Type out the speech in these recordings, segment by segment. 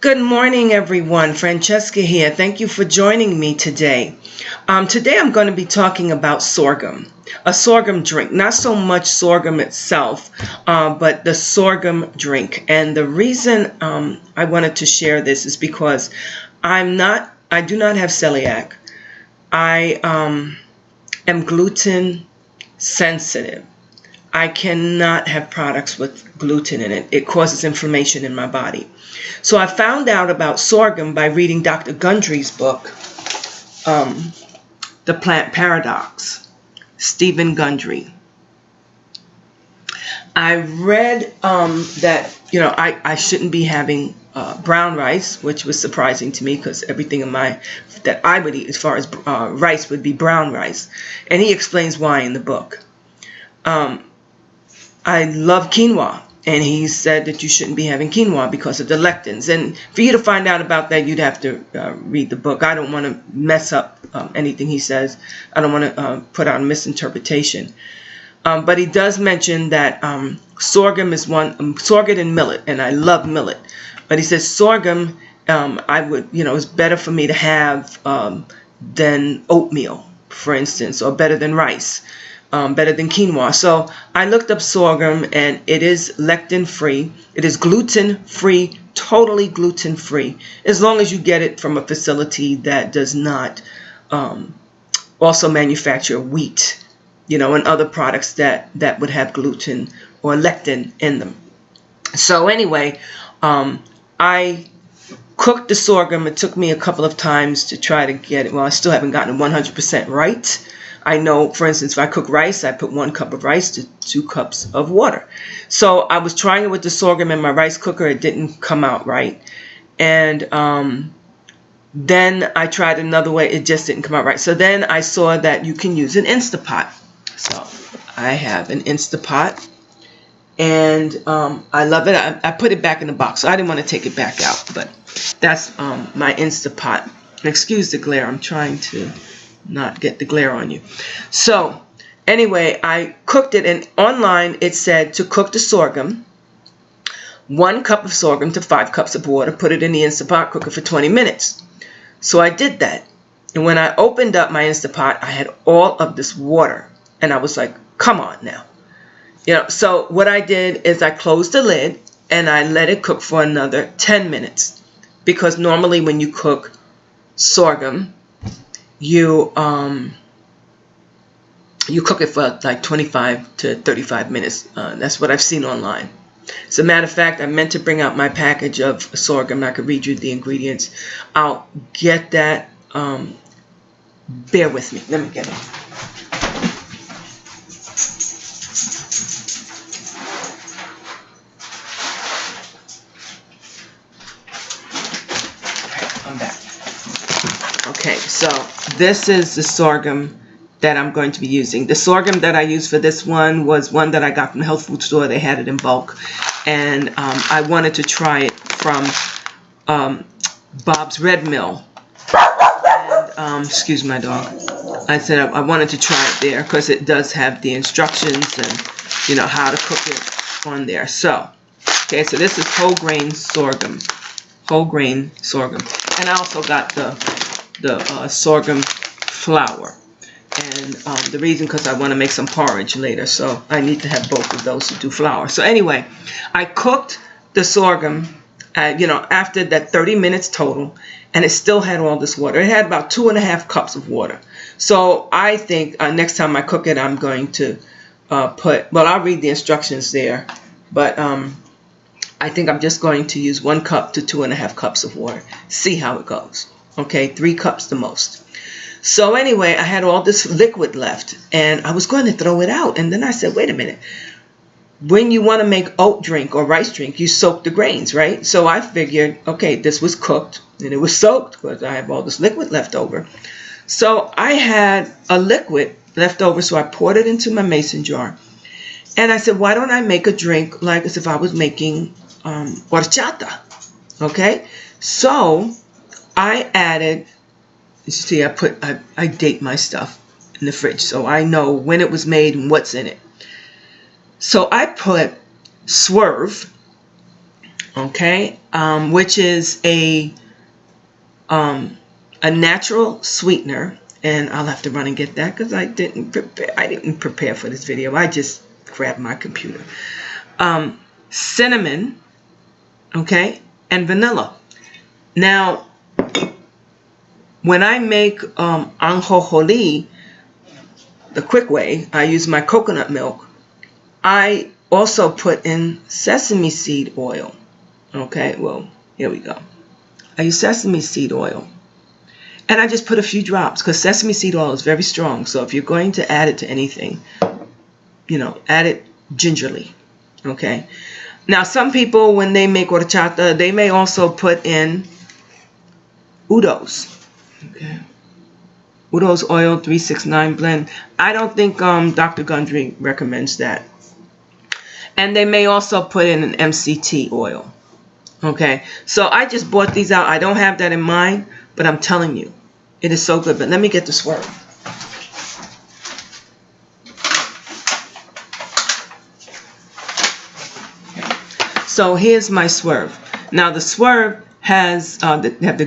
Good morning, everyone. Francesca here. Thank you for joining me today. Today I'm going to be talking about sorghum, a sorghum drink. Not so much sorghum itself, but the sorghum drink. And the reason I wanted to share this is because I do not have celiac. I am gluten sensitive. I cannot have products with gluten in it. It causes inflammation in my body. So I found out about sorghum by reading Dr. Gundry's book, The Plant Paradox, Stephen Gundry. I read that, I shouldn't be having brown rice, which was surprising to me because everything that I would eat as far as rice would be brown rice. And he explains why in the book. I love quinoa, and he said that you shouldn't be having quinoa because of the lectins. And for you to find out about that, you'd have to read the book. I don't want to mess up anything he says. I don't want to put out a misinterpretation. But he does mention that sorghum is sorghum and millet, and I love millet. But he says sorghum, is better for me to have than oatmeal, for instance, or better than rice. Better than quinoa. So I looked up sorghum, and it is lectin-free. It is gluten-free, totally gluten-free, as long as you get it from a facility that does not also manufacture wheat, and other products that would have gluten or lectin in them. So anyway, I cooked the sorghum. It took me a couple of times to try to get it. Well, I still haven't gotten it 100% right. I know, for instance, if I cook rice, I put 1 cup of rice to 2 cups of water. So I was trying it with the sorghum in my rice cooker. It didn't come out right. And then I tried another way. It just didn't come out right. So then I saw that you can use an Instapot. So I have an Instapot. And I love it. I put it back in the box. So I didn't want to take it back out. But that's my Instapot. Excuse the glare. I'm trying to not get the glare on you. So anyway, I cooked it, and online it said to cook the sorghum, 1 cup of sorghum to 5 cups of water, put it in the Instapot, cook it for 20 minutes. So I did that. And when I opened up my Instapot, I had all of this water. And I was like, come on now. So what I did is I closed the lid and I let it cook for another 10 minutes. Because normally when you cook sorghum, you cook it for like 25 to 35 minutes. That's what I've seen online. As a matter of fact, I meant to bring out my package of sorghum. I could read you the ingredients. I'll get that. Bear with me. Let me get it. I'm back. Okay, so this is the sorghum that I'm going to be using. The sorghum that I used for this one was one that I got from the health food store. They had it in bulk. And I wanted to try it from Bob's Red Mill. And, excuse my dog. I said I wanted to try it there because it does have the instructions and, how to cook it on there. So, okay, so this is whole grain sorghum. Whole grain sorghum. And I also got the sorghum flour. And the reason, because I want to make some porridge later, so I need to have both of those to do flour. So anyway, I cooked the sorghum, after that 30 minutes total, and it still had all this water. It had about 2.5 cups of water. So I think next time I cook it, I'm going to I'll read the instructions there, but I think I'm just going to use 1 cup to 2.5 cups of water. See how it goes. Okay, 3 cups the most. So anyway, I had all this liquid left, and I was going to throw it out. And then I said, wait a minute. When you want to make oat drink or rice drink, you soak the grains, right? So I figured, okay, this was cooked, and it was soaked because I have all this liquid left over. So I had a liquid left over, so I poured it into my mason jar. And I said, why don't I make a drink like as if I was making horchata, okay? So I added, you see, I date my stuff in the fridge, so I know when it was made and what's in it. So I put Swerve okay, which is a natural sweetener, and I'll have to run and get that because I didn't prepare for this video. I just grabbed my computer. Cinnamon, okay, and vanilla. Now, when I make anjojolí the quick way, I use my coconut milk. I also put in sesame seed oil. Okay, well, here we go. I use sesame seed oil. And I just put a few drops because sesame seed oil is very strong. So if you're going to add it to anything, you know, add it gingerly. Okay. Now, some people, when they make horchata, they may also put in Udo's. Okay. Udo's oil 369 blend. I don't think Dr. Gundry recommends that. And they may also put in an MCT oil. Okay, so I just bought these out. I don't have that in mind, but I'm telling you, it is so good. But let me get the swerve. So here's my swerve. Now the swerve has the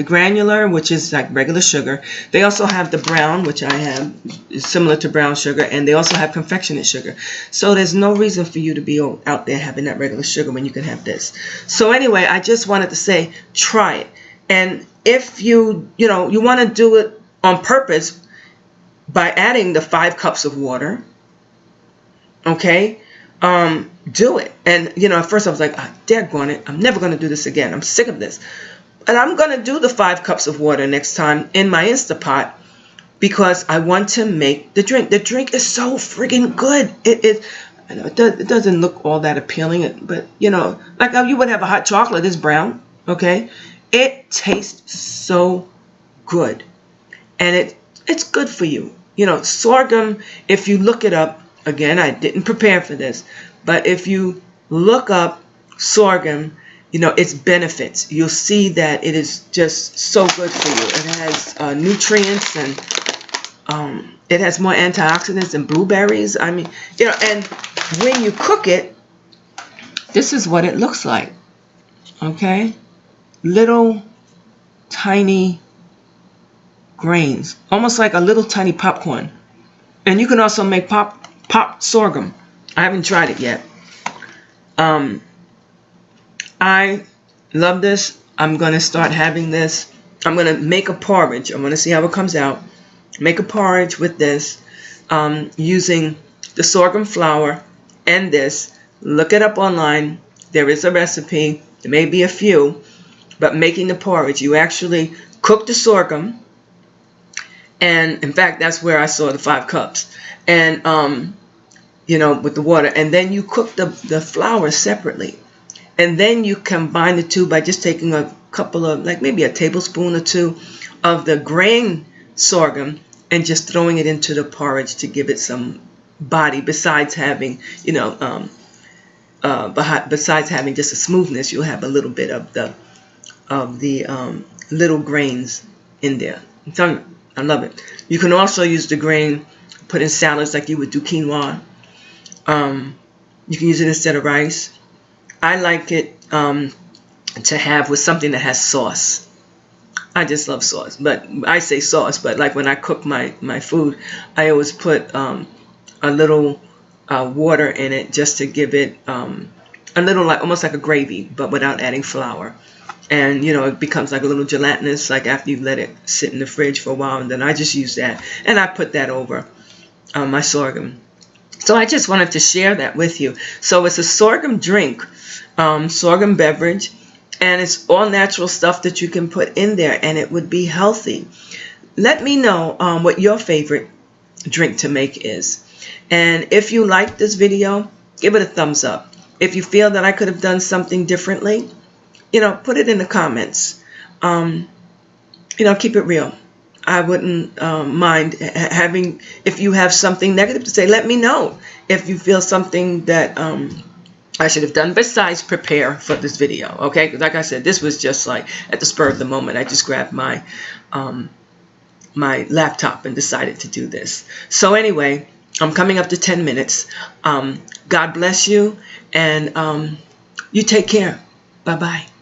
granular, which is like regular sugar. They also have the brown, which I have, is similar to brown sugar, and they also have confectionate sugar. So there's no reason for you to be out there having that regular sugar when you can have this. So anyway, I just wanted to say, try it. And if you want to do it on purpose by adding the 5 cups of water, okay, do it. And at first I was like, daggone it, I'm never going to do this again. I'm sick of this. And I'm going to do the 5 cups of water next time in my Instapot because I want to make the drink. The drink is so friggin' good. It doesn't look all that appealing, but like you would have a hot chocolate. It's brown, okay? It tastes so good, and it's good for you. Sorghum. If you look it up, again, I didn't prepare for this, but if you look up sorghum, its benefits, you'll see that it is just so good for you. It has nutrients, and it has more antioxidants than blueberries. I mean, and when you cook it, this is what it looks like. Okay, little tiny grains, almost like a little tiny popcorn. And you can also make pop sorghum. I haven't tried it yet. I love this. I'm going to start having this. I'm going to make a porridge. I'm going to see how it comes out. Make a porridge with this using the sorghum flour and this. Look it up online. There is a recipe. There may be a few. But making the porridge, you actually cook the sorghum. And in fact, that's where I saw the 5 cups. And with the water, and then you cook the flour separately, and then you combine the two by just taking a couple of, like maybe a tablespoon or 2 of the grain sorghum and just throwing it into the porridge to give it some body. Besides having besides having just a smoothness, you'll have a little bit of the little grains in there. I'm telling you, I love it. You can also use the grain, put in salads like you would do quinoa. You can use it instead of rice. I like it to have with something that has sauce. I just love sauce, but I say sauce, but like when I cook my food, I always put a little water in it just to give it a little, like almost like a gravy, but without adding flour. And it becomes like a little gelatinous, like after you let it sit in the fridge for a while. And then I just use that, and I put that over my sorghum. So I just wanted to share that with you. So it's a sorghum drink, sorghum beverage, and it's all natural stuff that you can put in there, and it would be healthy. Let me know what your favorite drink to make is. And if you like this video, give it a thumbs up. If you feel that I could have done something differently, put it in the comments. Keep it real. I wouldn't mind having, if you have something negative to say, let me know. If you feel something that I should have done besides prepare for this video, okay? Because like I said, this was just like at the spur of the moment. I just grabbed my my laptop and decided to do this. So anyway, I'm coming up to 10 minutes. God bless you, and You take care. Bye-bye.